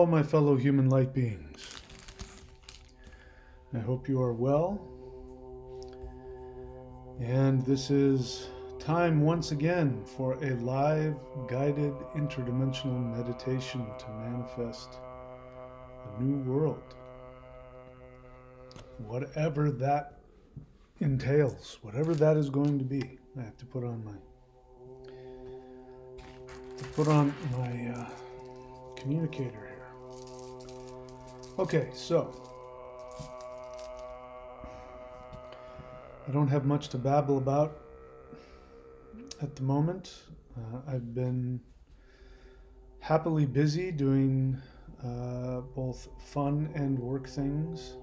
Hello, my fellow human light beings. I hope you are well. And this is time once again for a live guided interdimensional meditation to manifest a new world. Whatever that entails, whatever that is going to be. I have to put on my communicator here. Okay, so I don't have much to babble about at the moment. I've been happily busy doing both fun and work things,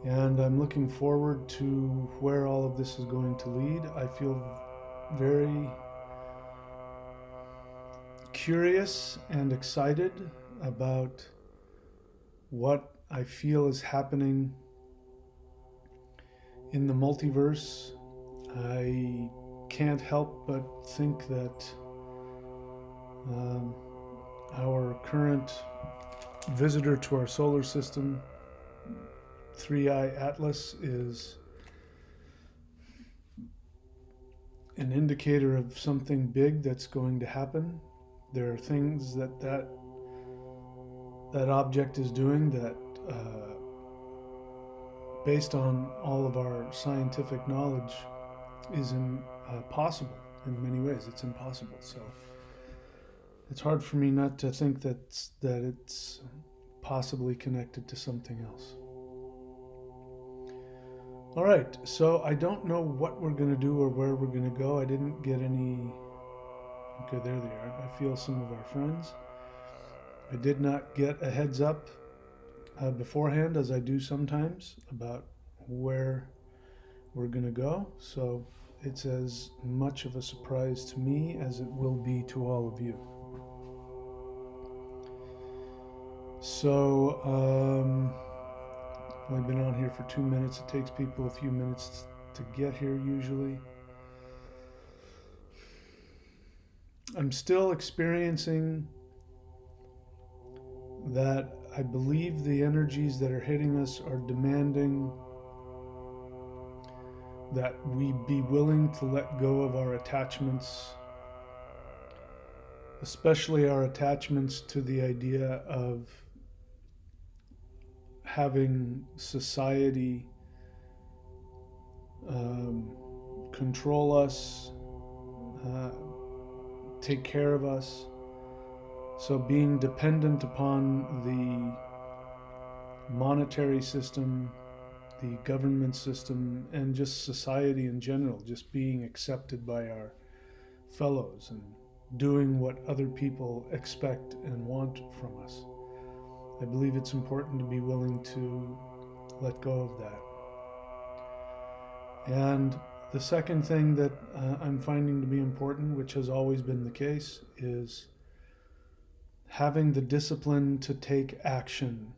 and I'm looking forward to where all of this is going to lead. I feel very curious and excited about what I feel is happening in the multiverse. I can't help but think that our current visitor to our solar system, 3i Atlas, is an indicator of something big that's going to happen. There are things that object is doing that, based on all of our scientific knowledge, is impossible in many ways. It's impossible. So it's hard for me not to think that it's possibly connected to something else. All right, so I don't know what we're going to do or where we're going to go. I didn't get any... Okay, there they are. I feel some of our friends. I did not get a heads up beforehand, as I do sometimes, about where we're going to go. So it's as much of a surprise to me as it will be to all of you. So I've been on here for 2 minutes. It takes people a few minutes to get here usually. I'm still experiencing that I believe the energies that are hitting us are demanding that we be willing to let go of our attachments, especially our attachments to the idea of having society control us, take care of us. So being dependent upon the monetary system, the government system, and just society in general, just being accepted by our fellows and doing what other people expect and want from us. I believe it's important to be willing to let go of that. And the second thing that I'm finding to be important, which has always been the case, is having the discipline to take action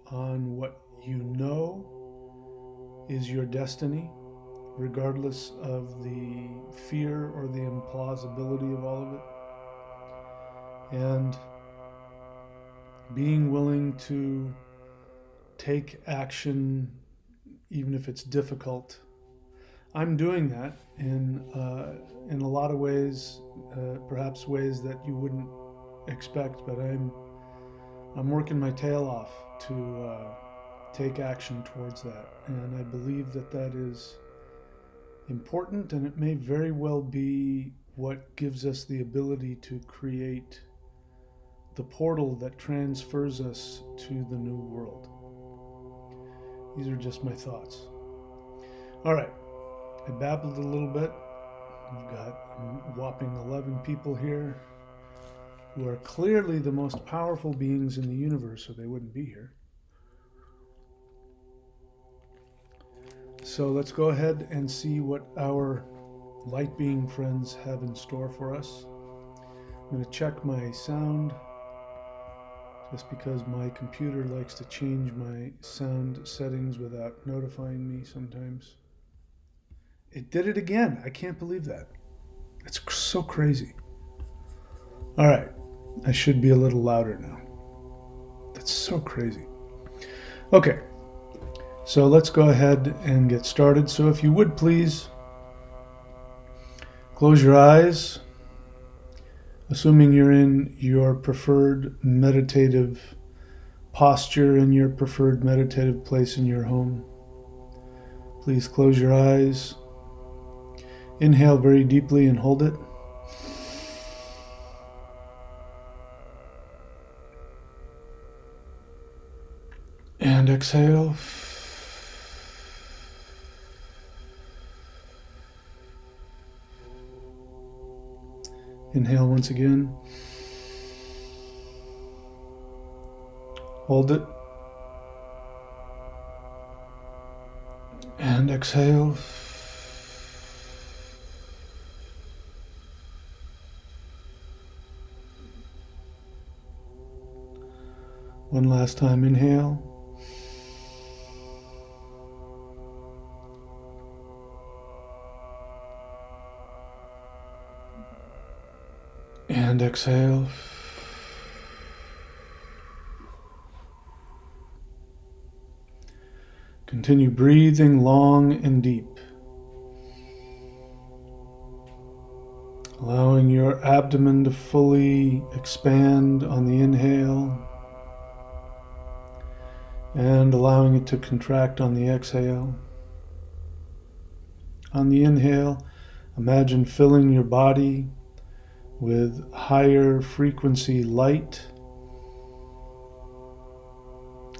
on what you know is your destiny, regardless of the fear or the implausibility of all of it. And being willing to take action, even if it's difficult. I'm doing that in a lot of ways, perhaps ways that you wouldn't expect, but I'm working my tail off to take action towards that, and I believe that is important, and it may very well be what gives us the ability to create the portal that transfers us to the new world. These are just my thoughts. All right, I babbled a little bit. We've got a whopping 11 people here who are clearly the most powerful beings in the universe, or they wouldn't be here. So let's go ahead and see what our light being friends have in store for us. I'm going to check my sound, just because my computer likes to change my sound settings without notifying me sometimes. It did it again. I can't believe that. It's so crazy. All right. I should be a little louder now. That's so crazy. Okay, so let's go ahead and get started. So if you would please close your eyes, assuming you're in your preferred meditative posture, in your preferred meditative place in your home. Please close your eyes. Inhale very deeply and hold it. And exhale. Inhale once again. Hold it. And exhale. One last time, inhale. And exhale. Continue breathing long and deep, allowing your abdomen to fully expand on the inhale and allowing it to contract on the exhale. On the inhale, imagine filling your body with higher frequency light,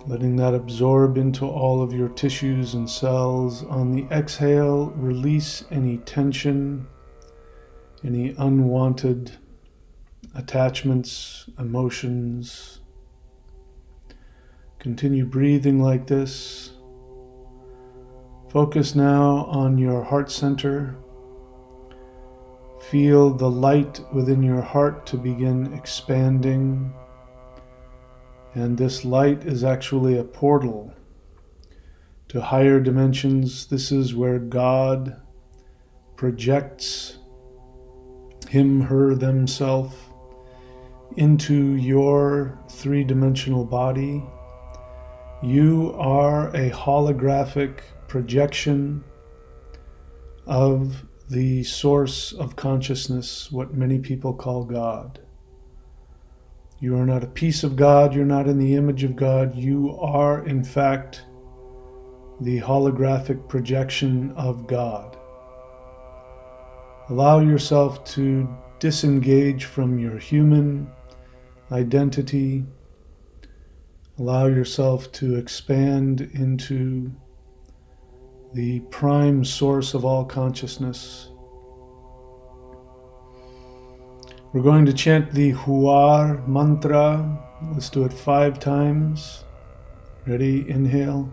letting that absorb into all of your tissues and cells. On the exhale, release any tension, any unwanted attachments, emotions. Continue breathing like this. Focus now on your heart center. Feel the light within your heart to begin expanding. And this light is actually a portal to higher dimensions. This is where God projects him, her, themself into your three-dimensional body. You are a holographic projection of the source of consciousness, what many people call God. You are not a piece of God. You're not in the image of God. You are, in fact, the holographic projection of God. Allow yourself to disengage from your human identity. Allow yourself to expand into the prime source of all consciousness. We're going to chant the Huar mantra. Let's do it 5 times. Ready? Inhale.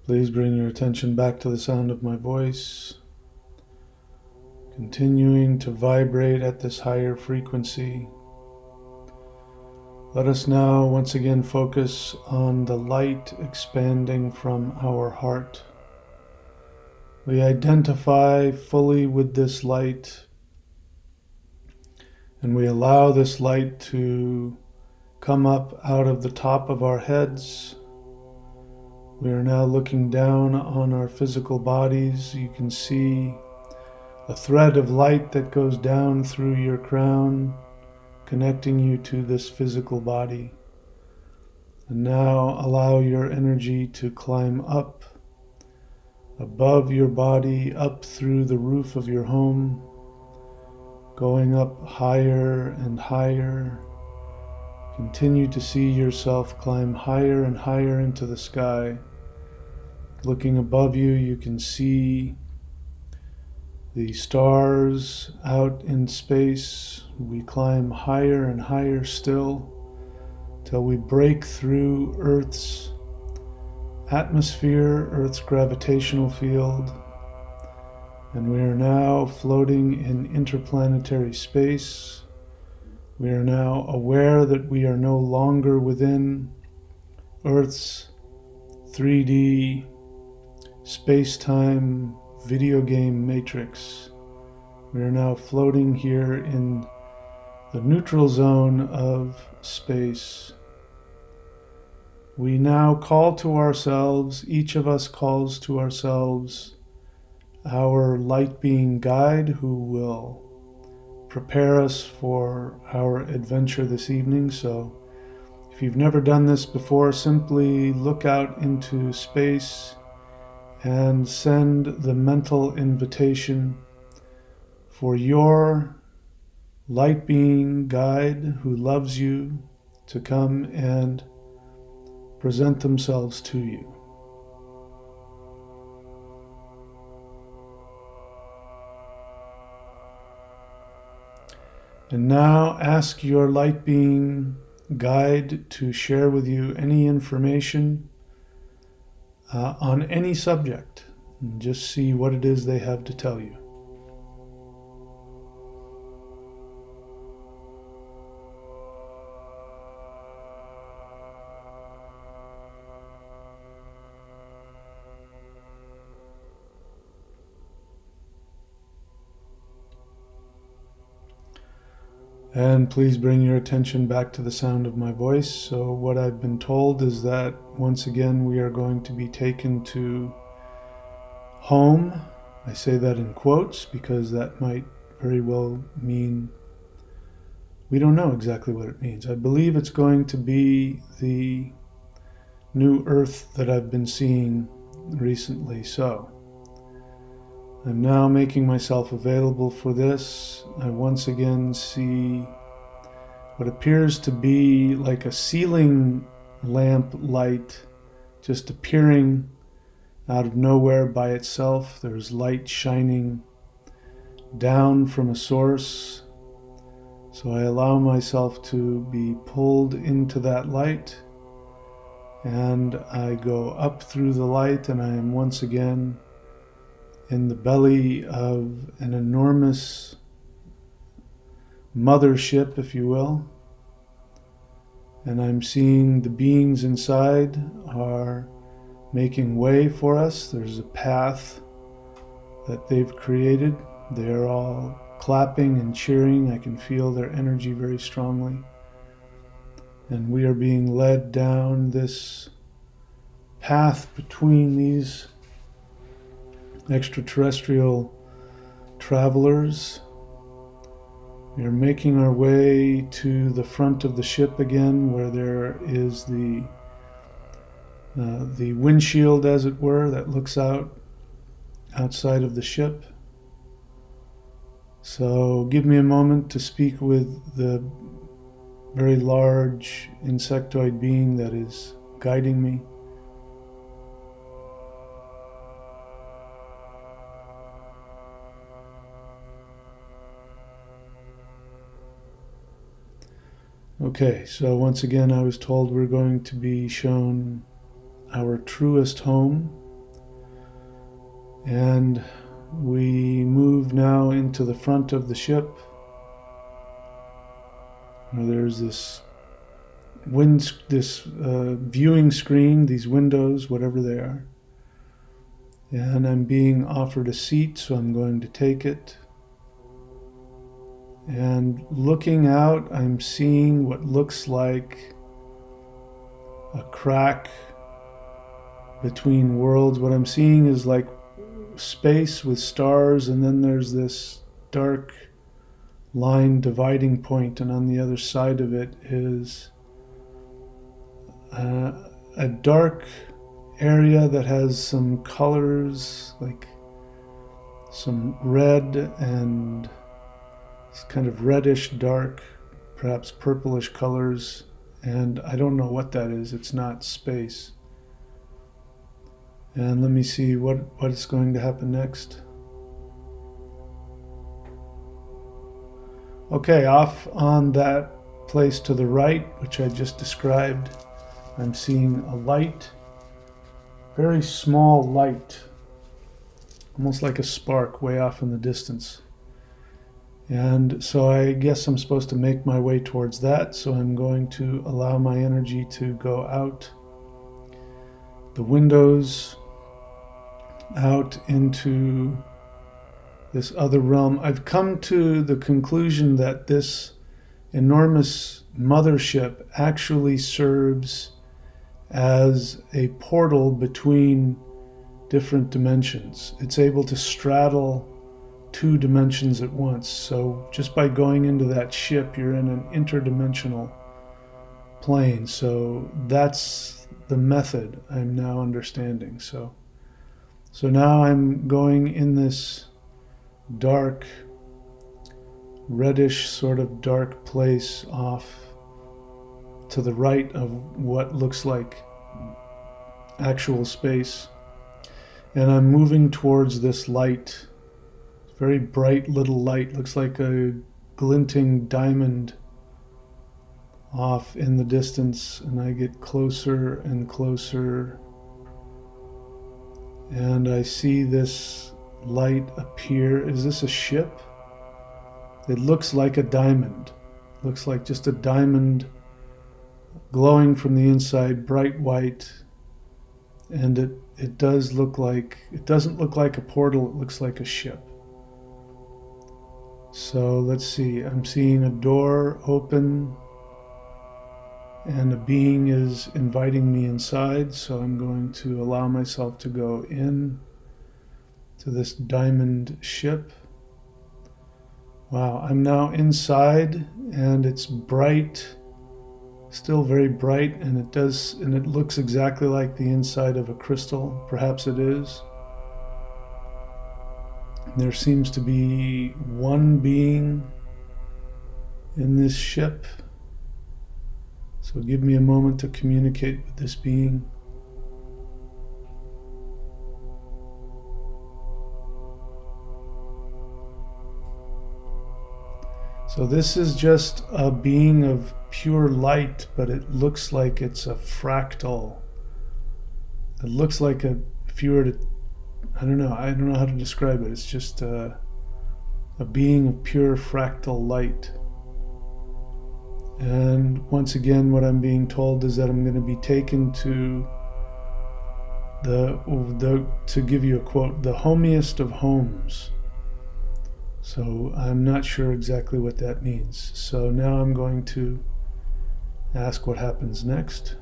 Please bring your attention back to the sound of my voice, continuing to vibrate at this higher frequency. Let us now once again focus on the light expanding from our heart. We identify fully with this light, and we allow this light to come up out of the top of our heads. We are now looking down on our physical bodies. You can see a thread of light that goes down through your crown, connecting you to this physical body. And now allow your energy to climb up above your body, up through the roof of your home, going up higher and higher. Continue to see yourself climb higher and higher into the sky. Looking above you, you can see the stars out in space. We climb higher and higher still till we break through Earth's atmosphere, Earth's gravitational field, and we are now floating in interplanetary space. We are now aware that we are no longer within Earth's 3D space-time video game matrix. We are now floating here in the neutral zone of space. We now call to ourselves, each of us calls to ourselves our light being guide who will prepare us for our adventure this evening. So if you've never done this before, simply look out into space and send the mental invitation for your light being guide who loves you to come and present themselves to you. And now ask your light being guide to share with you any information on any subject, and just see what it is they have to tell you. And please bring your attention back to the sound of my voice. So what I've been told is that once again we are going to be taken to home. I say that in quotes because that might very well mean, we don't know exactly what it means. I believe it's going to be the new Earth that I've been seeing recently. So I'm now making myself available for this. I once again see what appears to be like a ceiling lamp light just appearing out of nowhere by itself. There's light shining down from a source. So I allow myself to be pulled into that light, and I go up through the light, and I am once again in the belly of an enormous mothership, if you will. And I'm seeing the beings inside are making way for us. There's a path that they've created. They're all clapping and cheering. I can feel their energy very strongly. And we are being led down this path between these extraterrestrial travelers. We are making our way to the front of the ship again, where there is the windshield, as it were, that looks outside of the ship. So give me a moment to speak with the very large insectoid being that is guiding me. Okay, so once again I was told we're going to be shown our truest home, And we move now into the front of the ship. There's this viewing screen, these windows, whatever they are. And I'm being offered a seat, so I'm going to take it. And looking out, I'm seeing what looks like a crack between worlds. What I'm seeing is like space with stars, and then there's this dark line dividing point, and on the other side of it is a dark area that has some colors, like some red and it's kind of reddish dark, perhaps purplish colors, and I don't know what that is. It's not space. And let me see what is going to happen next. Okay, off on that place to the right, which I just described, I'm seeing a light, very small light, almost like a spark way off in the distance. And so I guess I'm supposed to make my way towards that, so I'm going to allow my energy to go out the windows, out into this other realm. I've come to the conclusion that this enormous mothership actually serves as a portal between different dimensions. It's able to straddle two dimensions at once. So just by going into that ship, you're in an interdimensional plane. So that's the method I'm now understanding. So now I'm going in this dark, reddish sort of dark place off to the right of what looks like actual space. And I'm moving towards this light, very bright little light, looks like a glinting diamond off in the distance, and I get closer and closer, and I see this light appear. Is this a ship? It looks like a diamond. Looks like just a diamond glowing from the inside, bright white, and it does look like, it doesn't look like a portal, it looks like a ship. So let's see, I'm seeing a door open and a being is inviting me inside, so I'm going to allow myself to go in to this diamond ship. Wow, I'm now inside and it's bright, still very bright, and it looks exactly like the inside of a crystal. Perhaps it is. There seems to be one being in this ship. So give me a moment to communicate with this being. So this is just a being of pure light, but it looks like it's a fractal. It looks like if you were to, I don't know how to describe it. It's just a being of pure fractal light. And once again, what I'm being told is that I'm going to be taken to to give you a quote, the homiest of homes. So I'm not sure exactly what that means. So now I'm going to ask what happens next.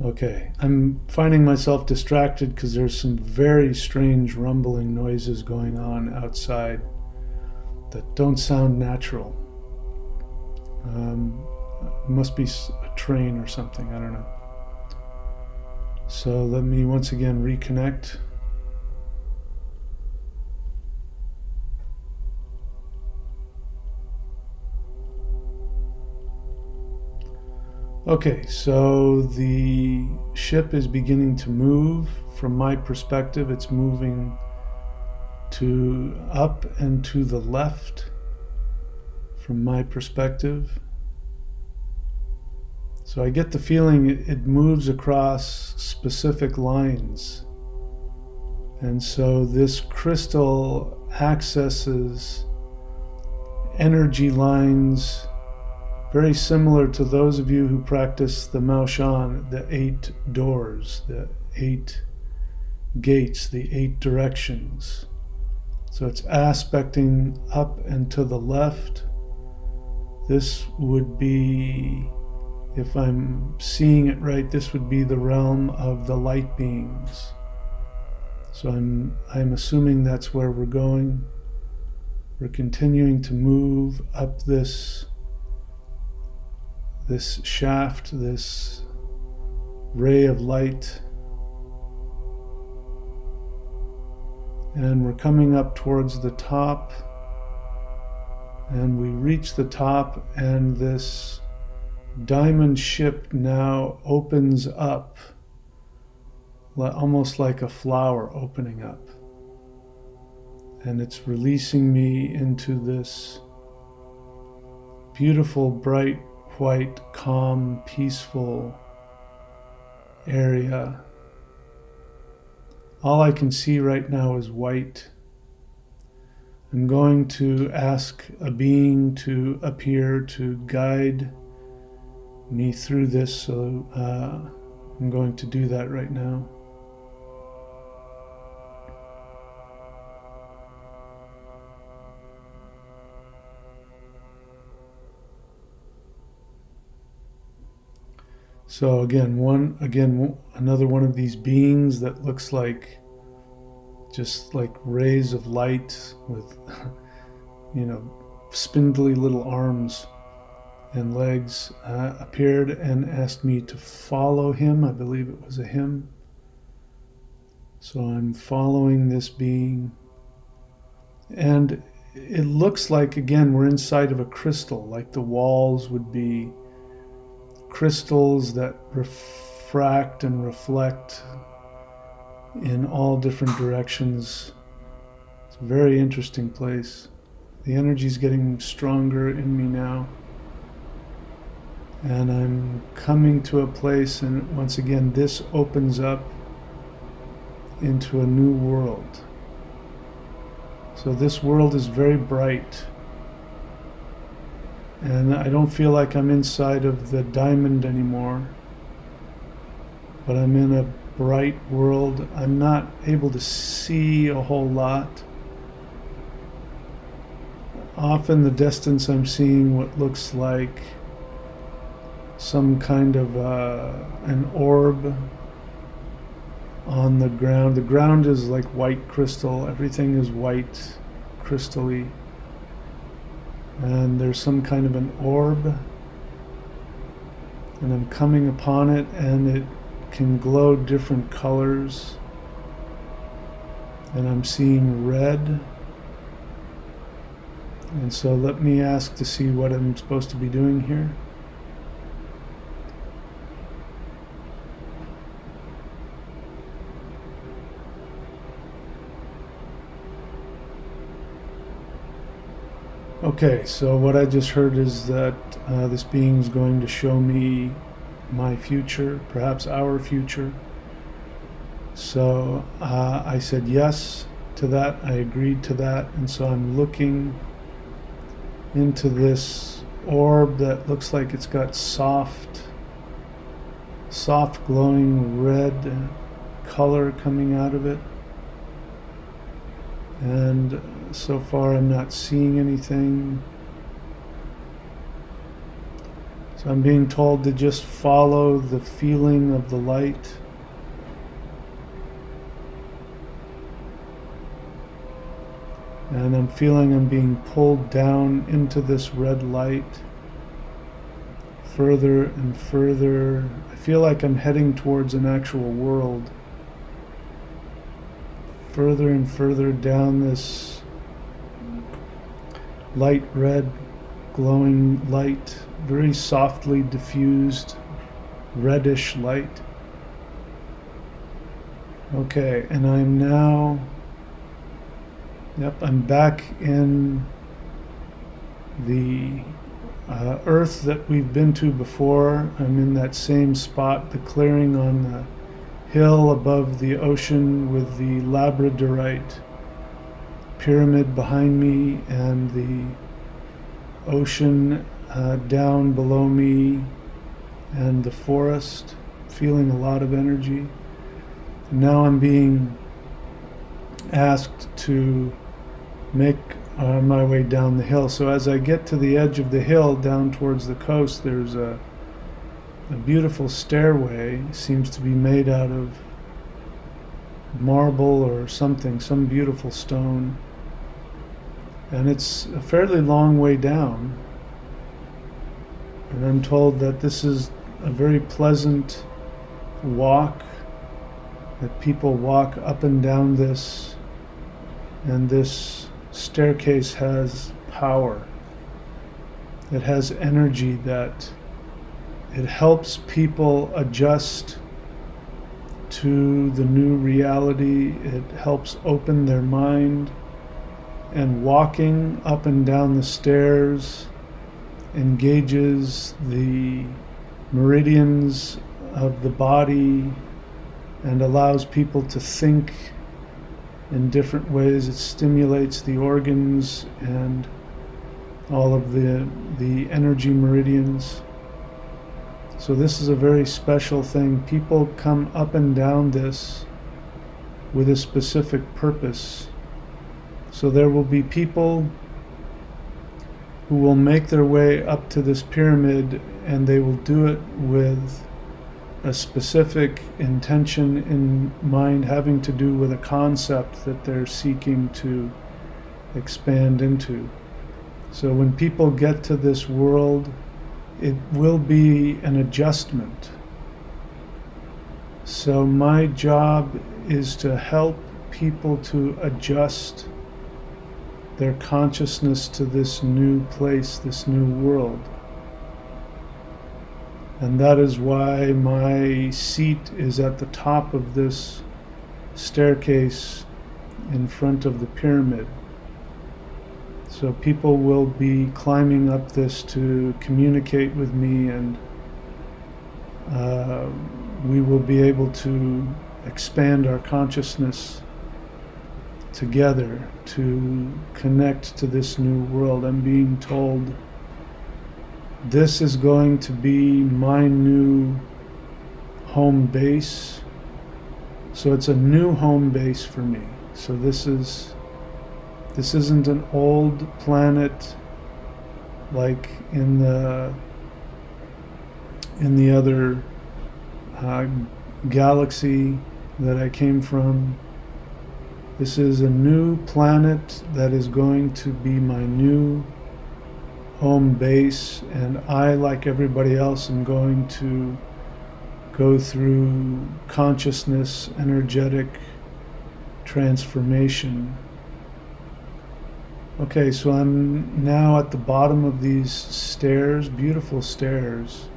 Okay, I'm finding myself distracted because there's some very strange rumbling noises going on outside that don't sound natural. Must be a train or something, I don't know. So let me once again reconnect. Okay, so the ship is beginning to move. From my perspective, it's moving to up and to the left from my perspective. So I get the feeling it moves across specific lines. And so this crystal accesses energy lines very similar to those of you who practice the Mao Shan, the 8 doors, the 8 gates, the 8 directions. So it's aspecting up and to the left. This would be, if I'm seeing it right, this would be the realm of the light beings. So I'm assuming that's where we're going. We're continuing to move up this shaft, this ray of light. And we're coming up towards the top. And we reach the top, and this diamond ship now opens up, almost like a flower opening up. And it's releasing me into this beautiful, bright, white, calm, peaceful area. All I can see right now is white. I'm going to ask a being to appear to guide me through this, so I'm going to do that right now. So another one of these beings that looks like just like rays of light with, spindly little arms and legs, appeared and asked me to follow him. I believe it was a him. So I'm following this being. And it looks like, again, we're inside of a crystal, like the walls would be crystals that refract and reflect in all different directions. It's a very interesting place. The energy is getting stronger in me now. And I'm coming to a place, and once again, this opens up into a new world. So this world is very bright. And I don't feel like I'm inside of the diamond anymore, but I'm in a bright world. I'm not able to see a whole lot. Off in the distance, I'm seeing what looks like some kind of an orb on the ground. The ground is like white crystal. Everything is white, crystal-y. And there's some kind of an orb, and I'm coming upon it, and it can glow different colors, and I'm seeing red. And so let me ask to see what I'm supposed to be doing here. Okay, so what I just heard is that this being is going to show me my future, perhaps our future. So I said yes to that, I agreed to that, and so I'm looking into this orb that looks like it's got soft glowing red color coming out of it. And so far I'm not seeing anything. So I'm being told to just follow the feeling of the light. And I'm feeling I'm being pulled down into this red light, further and further. I feel like I'm heading towards an actual world. Further and further down this light red, glowing light, very softly diffused, reddish light. Okay, and I'm now Yep, I'm back in the earth that we've been to before. I'm in that same spot, the clearing on the hill above the ocean with the labradorite pyramid behind me and the ocean down below me and the forest, feeling a lot of energy. Now I'm being asked to make my way down the hill. So as I get to the edge of the hill down towards the coast, there's a beautiful stairway, seems to be made out of marble or something, some beautiful stone. And it's a fairly long way down. And I'm told that this is a very pleasant walk, that people walk up and down this, and this staircase has power. It has energy that it helps people adjust to the new reality. It helps open their mind, and walking up and down the stairs engages the meridians of the body and allows people to think in different ways. It stimulates the organs and all of the energy meridians. So this is a very special thing. People come up and down this with a specific purpose. So there will be people who will make their way up to this pyramid, and they will do it with a specific intention in mind, having to do with a concept that they're seeking to expand into. So when people get to this world, it will be an adjustment. So my job is to help people to adjust their consciousness to this new place, this new world. And that is why my seat is at the top of this staircase in front of the pyramid. So people will be climbing up this to communicate with me, and we will be able to expand our consciousness together to connect to this new world. I'm being told this is going to be my new home base. So it's a new home base for me. So this isn't an old planet like in the other galaxy that I came from. This is a new planet that is going to be my new home base, and I, like everybody else, am going to go through consciousness, energetic transformation. Okay, so I'm now at the bottom of these stairs, beautiful stairs,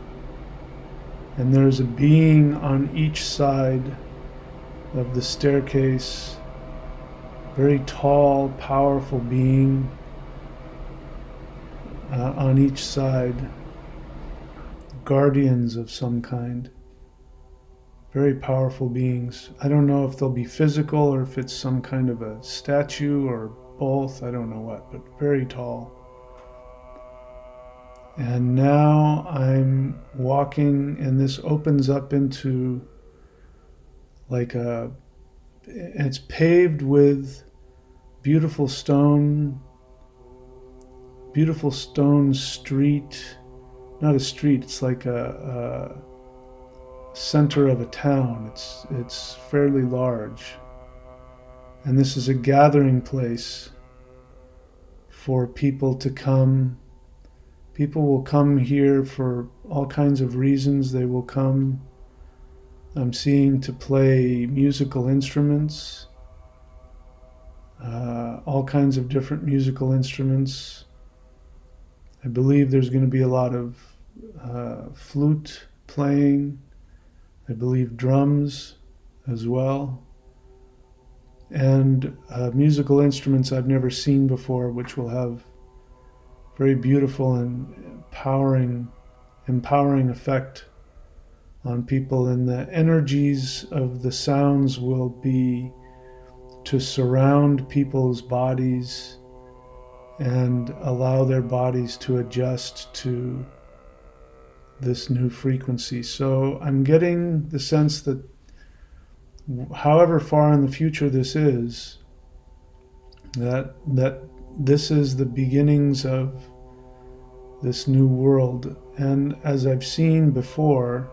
and there's a being on each side of the staircase, very tall, powerful being on each side, guardians of some kind, very powerful beings. I don't know if they'll be physical or if it's some kind of a statue or both, I don't know what, but very tall. And now I'm walking, and this opens up into like it's paved with beautiful stone street, not a street, it's like a center of a town. It's fairly large. And this is a gathering place for people to come. People will come here for all kinds of reasons. They will come, I'm seeing, to play musical instruments, all kinds of different musical instruments. I believe there's going to be a lot of flute playing. I believe drums as well. and musical instruments I've never seen before, which will have very beautiful and empowering effect on people. And the energies of the sounds will be to surround people's bodies and allow their bodies to adjust to this new frequency. So I'm getting the sense that however far in the future this is, that this is the beginnings of this new world. And as I've seen before,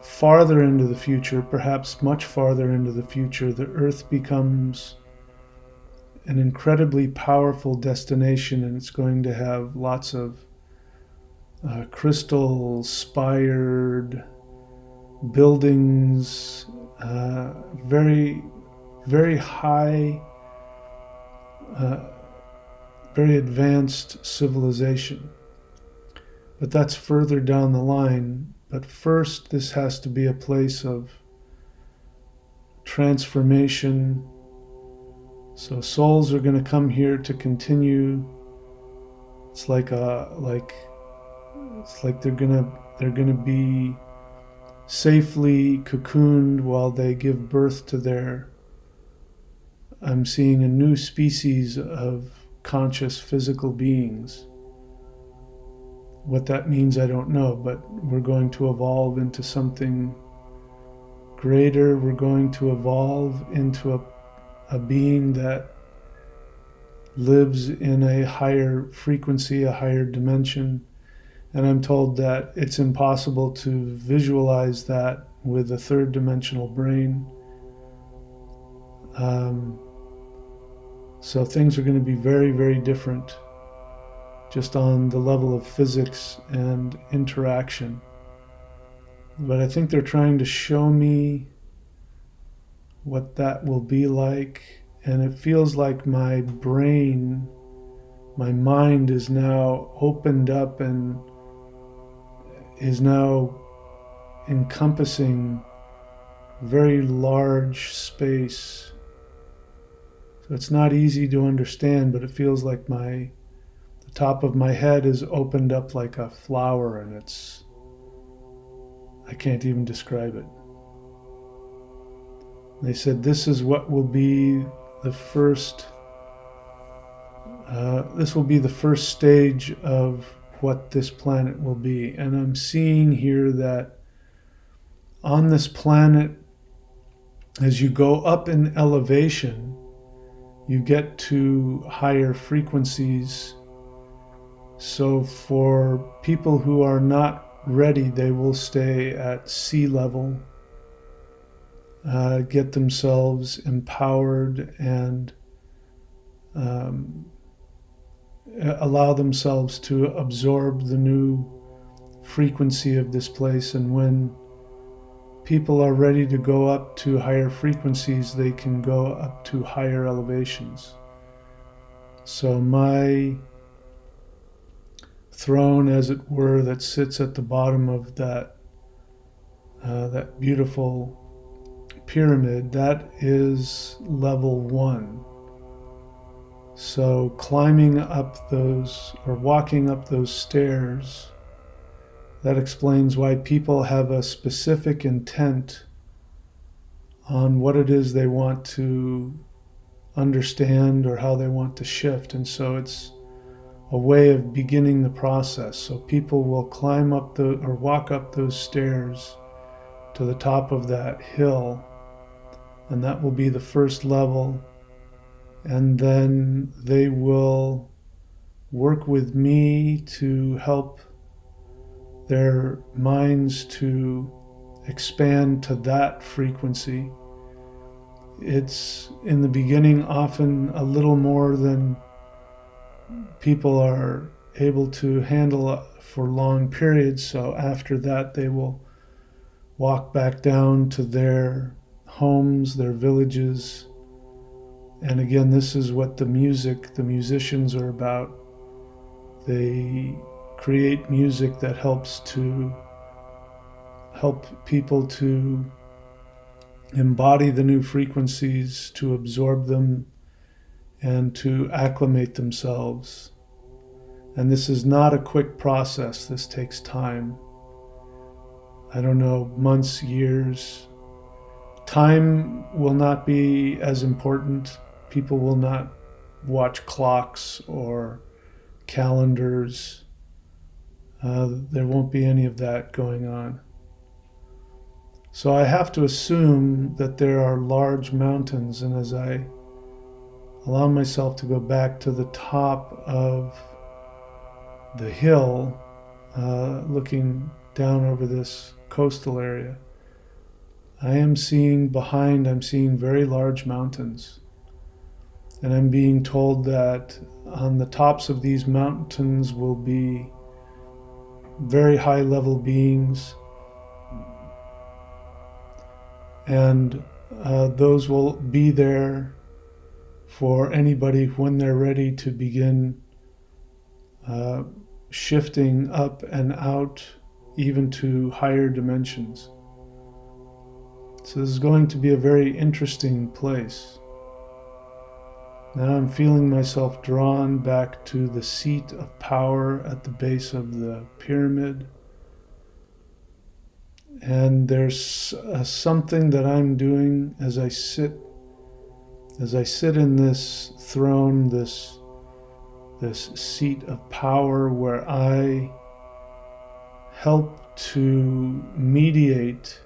farther into the future, perhaps much farther into the future, the Earth becomes an incredibly powerful destination, and it's going to have lots of crystal-spired buildings, very, very high, very advanced civilization. But that's further down the line. But first, this has to be a place of transformation. So souls are going to come here to continue. It's like they're gonna be safely cocooned while they give birth to their. I'm seeing a new species of conscious physical beings. What that means, I don't know, but we're going to evolve into something greater. We're going to evolve into a being that lives in a higher frequency, a higher dimension. And I'm told that it's impossible to visualize that with a third dimensional brain. So things are going to be very, very different just on the level of physics and interaction. But I think they're trying to show me what that will be like. And it feels like my brain, my mind is now opened up and is now encompassing very large space. So it's not easy to understand, but it feels like the top of my head is opened up like a flower, and I can't even describe it. They said this is what will be the first, this will be the first stage of what this planet will be. And I'm seeing here that on this planet, as you go up in elevation, you get to higher frequencies. So for people who are not ready, they will stay at sea level, get themselves empowered and allow themselves to absorb the new frequency of this place. And when people are ready to go up to higher frequencies, they can go up to higher elevations. So my throne, as it were, that sits at the bottom of that beautiful pyramid, that is level 1. So climbing up those, or walking up those stairs, that explains why people have a specific intent on what it is they want to understand or how they want to shift. And so it's a way of beginning the process. So people will climb up or walk up those stairs to the top of that hill, and that will be the first level. And then they will work with me to help their minds to expand to that frequency. It's in the beginning often a little more than people are able to handle for long periods. So after that, they will walk back down to their homes, their villages. And again, this is what the musicians are about. They create music that helps people to embody the new frequencies, to absorb them, and to acclimate themselves. And this is not a quick process. This takes time. I don't know, months, years. Time will not be as important. People will not watch clocks or calendars. There won't be any of that going on. So I have to assume that there are large mountains, and as I allow myself to go back to the top of the hill, looking down over this coastal area, I'm seeing very large mountains. And I'm being told that on the tops of these mountains will be very high level beings, and those will be there for anybody when they're ready to begin shifting up and out, even to higher dimensions. So this is going to be a very interesting place. Now I'm feeling myself drawn back to the seat of power at the base of the pyramid. And there's something that I'm doing as I sit in this throne, this seat of power, where I help to mediate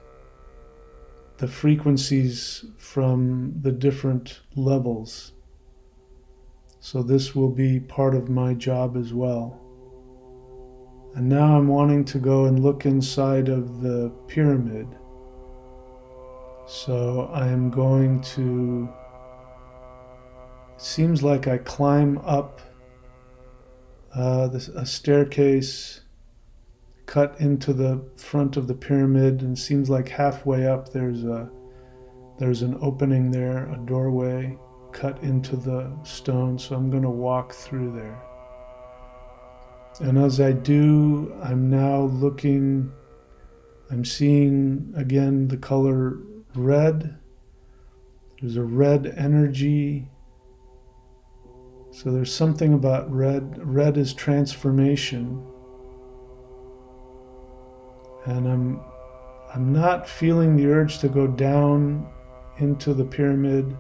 the frequencies from the different levels. So this will be part of my job as well. And now I'm wanting to go and look inside of the pyramid. So I am going to, it seems like I climb up a staircase cut into the front of the pyramid, and it seems like halfway up there's an opening there, a doorway cut into the stone. So I'm going to walk through there. And as I do, I'm now I'm seeing again the color red. There's a red energy. So there's something about red. Red is transformation. And I'm not feeling the urge to go down into the pyramid.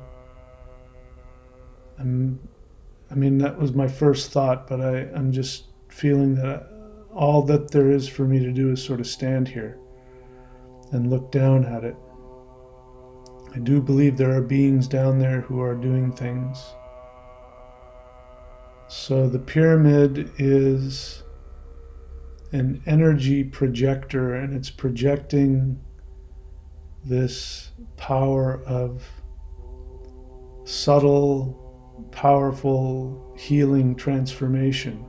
I mean, that was my first thought, but I'm just feeling that all that there is for me to do is sort of stand here and look down at it. I do believe there are beings down there who are doing things. So the pyramid is an energy projector, and it's projecting this power of subtle, powerful healing transformation.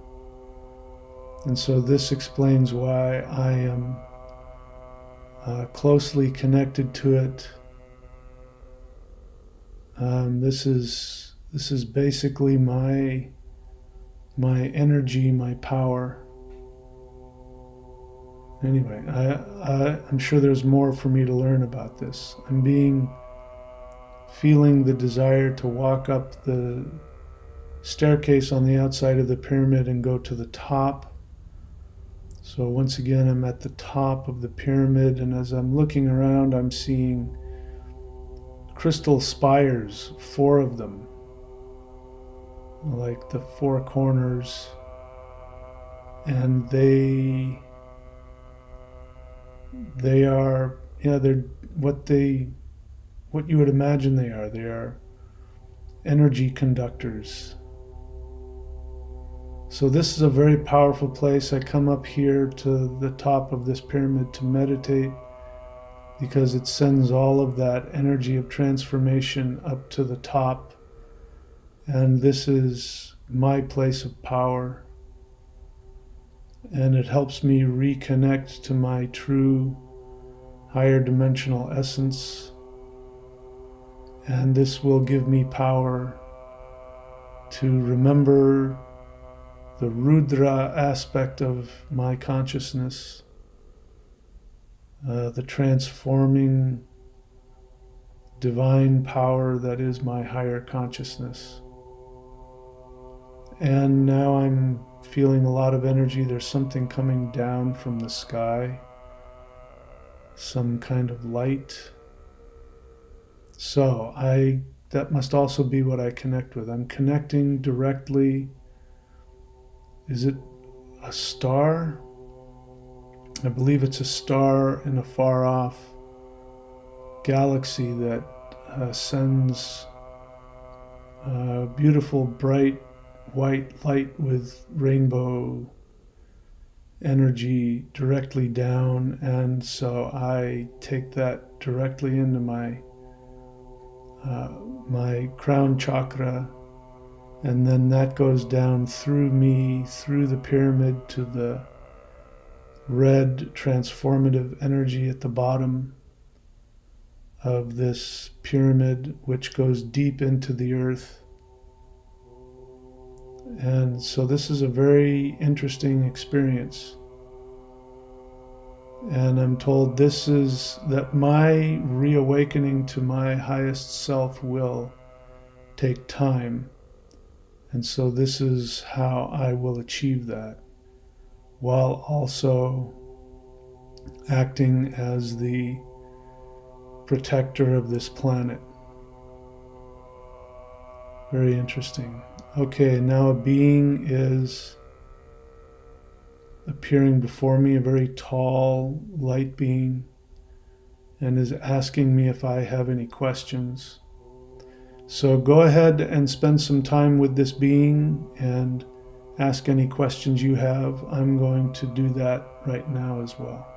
And so this explains why I am closely connected to it. This is basically my energy, my power. Anyway, I'm sure there's more for me to learn about this. I'm feeling the desire to walk up the staircase on the outside of the pyramid and go to the top. So once again, I'm at the top of the pyramid, and as I'm looking around, I'm seeing crystal spires, 4 of them, like the 4 corners, and they are, they're what you would imagine they are. They are energy conductors. So this is a very powerful place. I come up here to the top of this pyramid to meditate, because it sends all of that energy of transformation up to the top. And this is my place of power. And it helps me reconnect to my true higher dimensional essence. And this will give me power to remember the Rudra aspect of my consciousness, the transforming divine power that is my higher consciousness. And now I'm feeling a lot of energy. There's something coming down from the sky, some kind of light. So that must also be what I connect with. I'm connecting directly. Is it a star? I believe it's a star in a far off galaxy that sends beautiful, bright, white light with rainbow energy directly down. And so I take that directly into my crown chakra, and then that goes down through me, through the pyramid to the red transformative energy at the bottom of this pyramid, which goes deep into the earth. And so this is a very interesting experience. And I'm told this is that my reawakening to my highest self will take time. And so this is how I will achieve that, while also acting as the protector of this planet. Very interesting. Okay, now a being is appearing before me, a very tall, light being, and is asking me if I have any questions. So go ahead and spend some time with this being and ask any questions you have. I'm going to do that right now as well.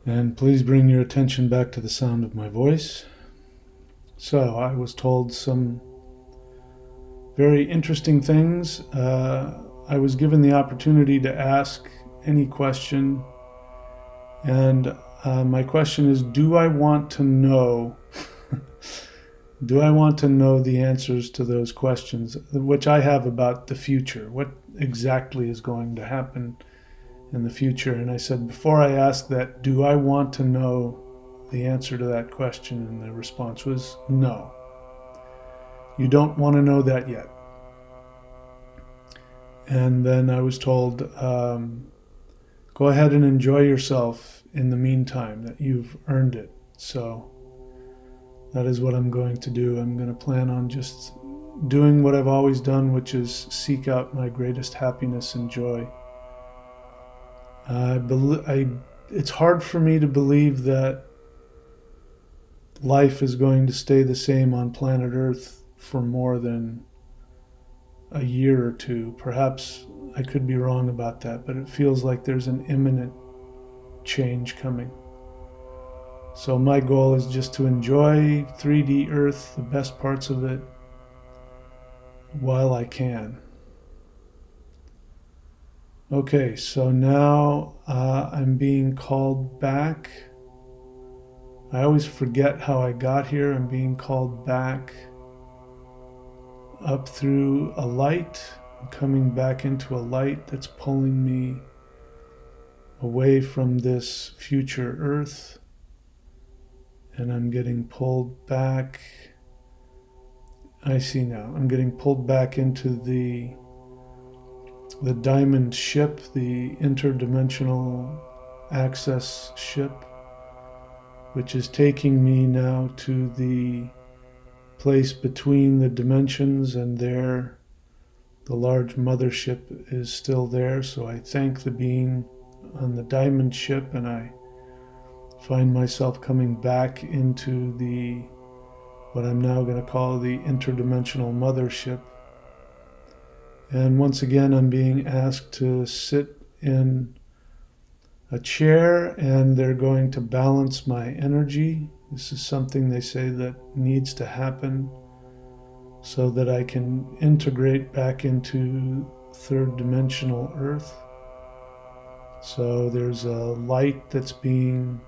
And please bring your attention back to the sound of my voice. So I was told some very interesting things. I was given the opportunity to ask any question. And my question is, do I want to know do I want to know the answers to those questions, which I have about the future? What exactly is going to happen in the future? And I said, before I ask that, do I want to know the answer to that question? And the response was no. You don't want to know that yet. And then I was told, go ahead and enjoy yourself in the meantime, that you've earned it. So that is what I'm going to do. I'm going to plan on just doing what I've always done, which is seek out my greatest happiness and joy. It's hard for me to believe that life is going to stay the same on planet Earth for more than a year or two. Perhaps I could be wrong about that, but it feels like there's an imminent change coming. So my goal is just to enjoy 3D Earth, the best parts of it, while I can. Okay, so now I'm being called back. I always forget how I got here. I'm being called back up through a light. I'm coming back into a light that's pulling me away from this future Earth. And I'm getting pulled back. I see now. I'm getting pulled back into the diamond ship, the interdimensional access ship, which is taking me now to the place between the dimensions, and there the large mothership is still there. So I thank the being on the diamond ship, and I find myself coming back into what I'm now going to call the interdimensional mothership. And once again, I'm being asked to sit in a chair, and they're going to balance my energy. This is something they say that needs to happen so that I can integrate back into third dimensional Earth. So there's a light that's being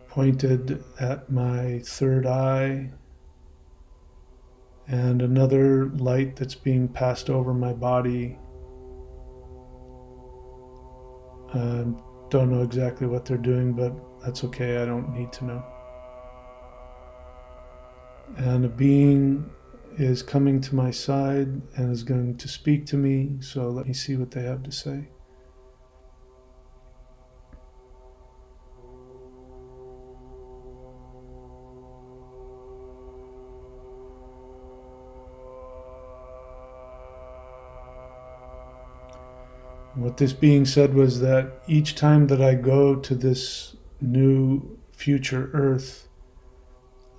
pointed at my third eye, and another light that's being passed over my body. Don't know exactly what they're doing, but that's okay. I don't need to know. And a being is coming to my side and is going to speak to me, so let me see what they have to say. What this being said was that each time that I go to this new future Earth,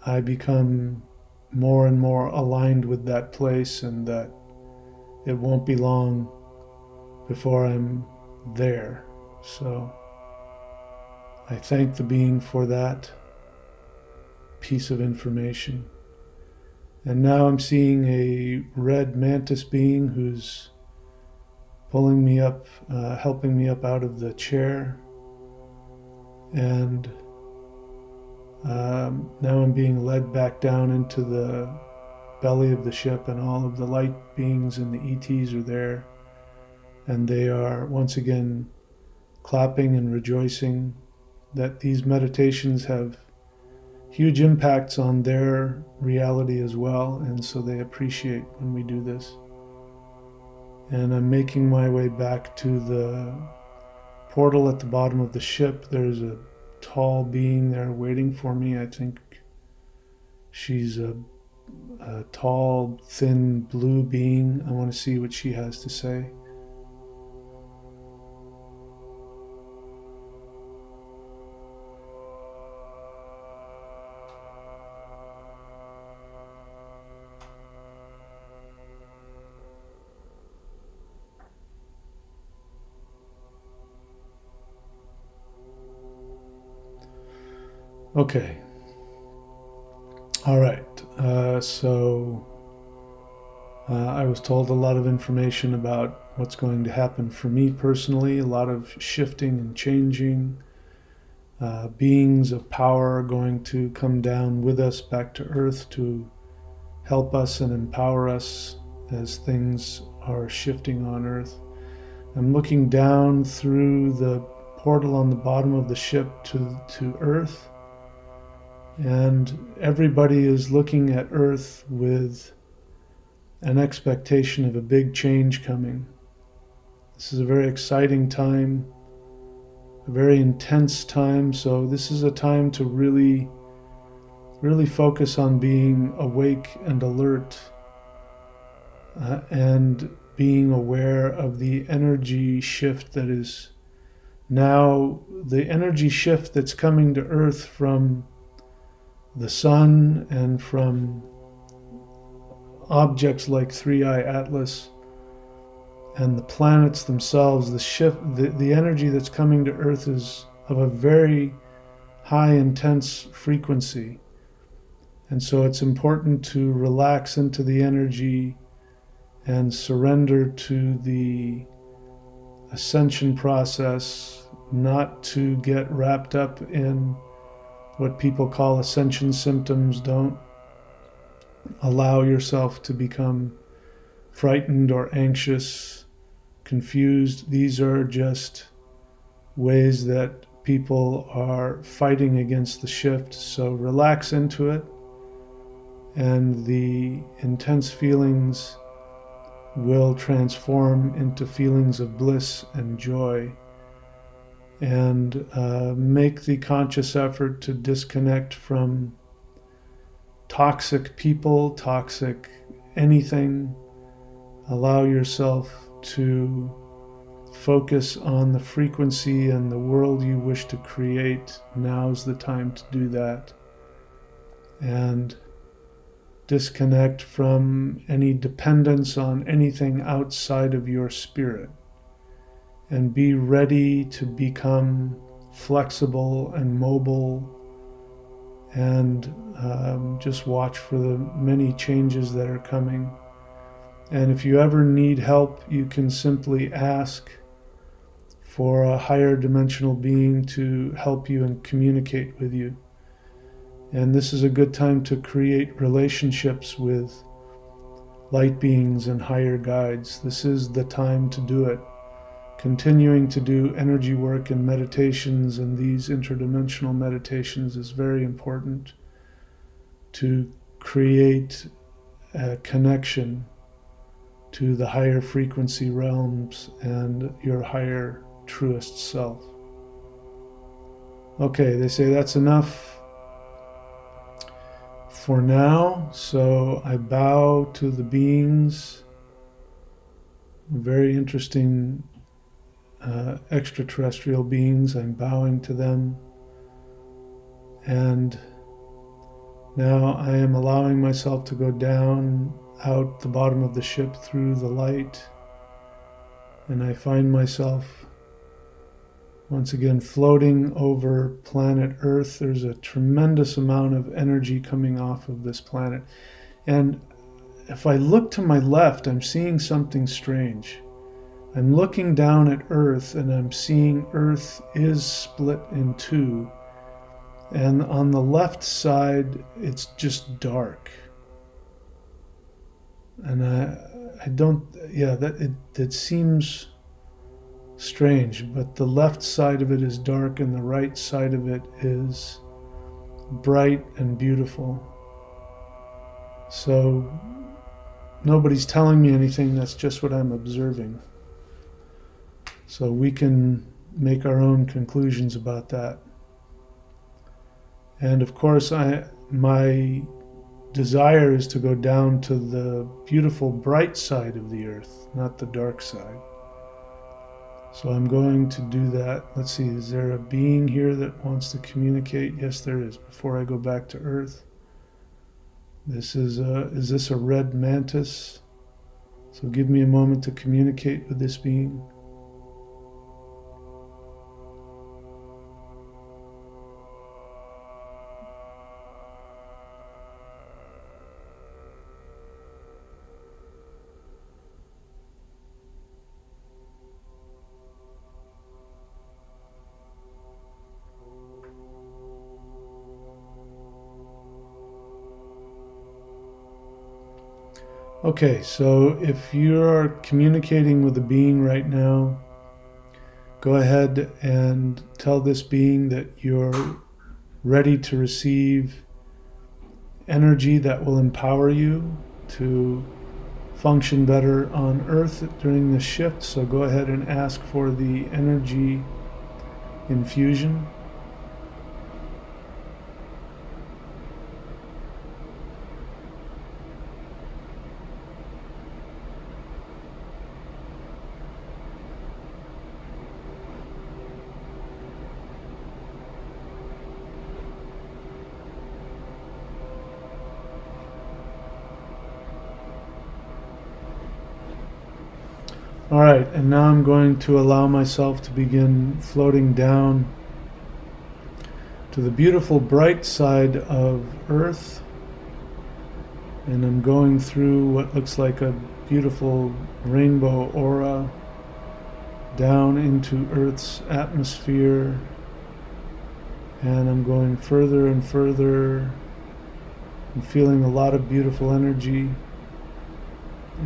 I become more and more aligned with that place, and that it won't be long before I'm there. So I thank the being for that piece of information. And now I'm seeing a red mantis being who's pulling me up, helping me up out of the chair. And now I'm being led back down into the belly of the ship, and all of the light beings and the ETs are there. And they are once again clapping and rejoicing that these meditations have huge impacts on their reality as well. And so they appreciate when we do this. And I'm making my way back to the portal at the bottom of the ship. There's a tall being there waiting for me. I think she's a tall, thin, blue being. I want to see what she has to say. Okay. All right. So I was told a lot of information about what's going to happen for me personally, a lot of shifting and changing. Beings of power are going to come down with us back to Earth to help us and empower us as things are shifting on Earth. I'm looking down through the portal on the bottom of the ship to Earth. And everybody is looking at Earth with an expectation of a big change coming. This is a very exciting time, a very intense time. So this is a time to really focus on being awake and alert, and being aware of the energy shift that is now, the energy shift that's coming to Earth from the sun and from objects like 3i Atlas and the planets themselves. The shift, the energy that's coming to Earth is of a very high intense frequency. And so it's important to relax into the energy and surrender to the ascension process, not to get wrapped up in what people call ascension symptoms. Don't allow yourself to become frightened or anxious, confused. These are just ways that people are fighting against the shift. So relax into it, and the intense feelings will transform into feelings of bliss and joy. And make the conscious effort to disconnect from toxic people, toxic anything. Allow yourself to focus on the frequency and the world you wish to create, now's the time to do that. And disconnect from any dependence on anything outside of your spirit. And be ready to become flexible and mobile, and just watch for the many changes that are coming. And if you ever need help, you can simply ask for a higher dimensional being to help you and communicate with you. And this is a good time to create relationships with light beings and higher guides. This is the time to do it. Continuing to do energy work and meditations and these interdimensional meditations is very important to create a connection to the higher frequency realms and your higher, truest self. Okay, they say that's enough for now, so I bow to the beings, very interesting extraterrestrial beings. I'm bowing to them, and now I am allowing myself to go down out the bottom of the ship through the light, and I find myself once again floating over planet Earth. There's a tremendous amount of energy coming off of this planet, and if I look to my left, I'm seeing something strange. I'm looking down at Earth, and I'm seeing Earth is split in two, and on the left side it's just dark. And I don't, yeah, it seems strange, but the left side of it is dark and the right side of it is bright and beautiful. So nobody's telling me anything, that's just what I'm observing. So we can make our own conclusions about that. And of course, my desire is to go down to the beautiful bright side of the earth, not the dark side. So I'm going to do that. Let's see, is there a being here that wants to communicate? Yes, there is. Before I go back to Earth, is this a red mantis? So give me a moment to communicate with this being. Okay, so if you're communicating with a being right now, go ahead and tell this being that you're ready to receive energy that will empower you to function better on Earth during the shift. So go ahead and ask for the energy infusion. All right, and now I'm going to allow myself to begin floating down to the beautiful bright side of Earth. And I'm going through what looks like a beautiful rainbow aura down into Earth's atmosphere. And I'm going further and further. I'm feeling a lot of beautiful energy.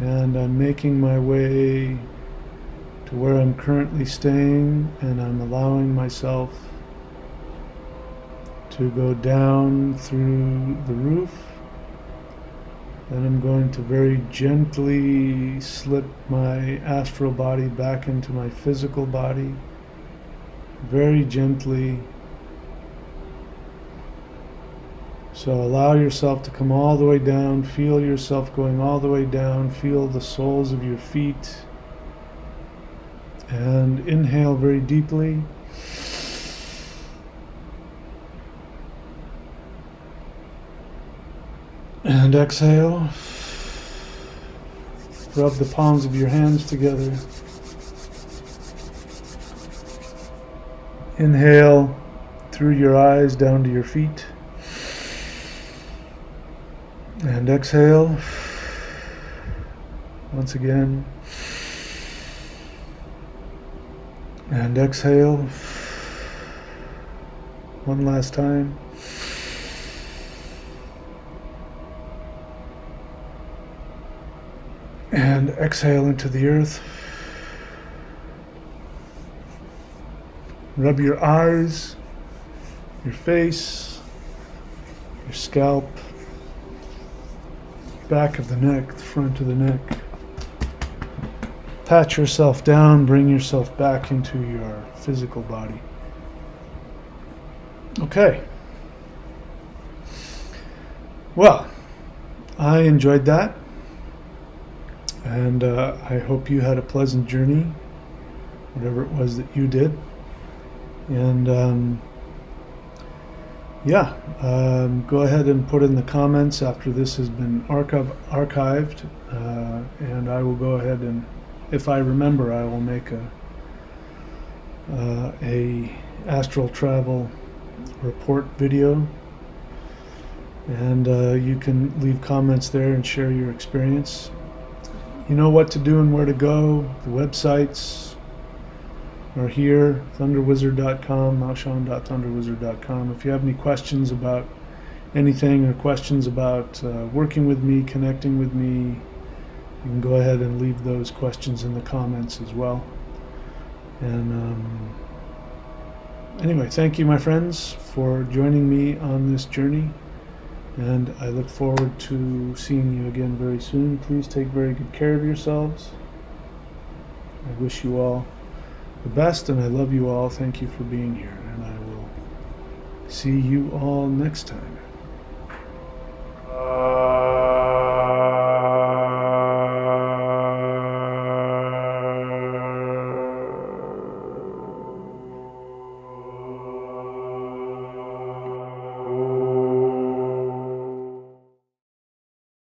And I'm making my way to where I'm currently staying, and I'm allowing myself to go down through the roof. Then I'm going to very gently slip my astral body back into my physical body, very gently. So allow yourself to come all the way down, feel yourself going all the way down, feel the soles of your feet And inhale very deeply. And exhale. Rub the palms of your hands together. Inhale through your eyes down to your feet. And exhale. Once again. And exhale. One last time. And exhale into the earth. Rub your eyes, your face, your scalp, back of the neck, the front of the neck. Pat yourself down, bring yourself back into your physical body. Okay. Well, I enjoyed that. And I hope you had a pleasant journey, whatever it was that you did. And go ahead and put in the comments after this has been archived, and I will go ahead and, if I remember, I will make a astral travel report video, and you can leave comments there and share your experience. You know what to do and where to go. The websites are here, thunderwizard.com, maoshan.thunderwizard.com. If you have any questions about anything or questions about working with me, connecting with me, you can go ahead and leave those questions in the comments as well. And anyway, thank you, my friends, for joining me on this journey. And I look forward to seeing you again very soon. Please take very good care of yourselves. I wish you all the best, and I love you all. Thank you for being here, and I will see you all next time.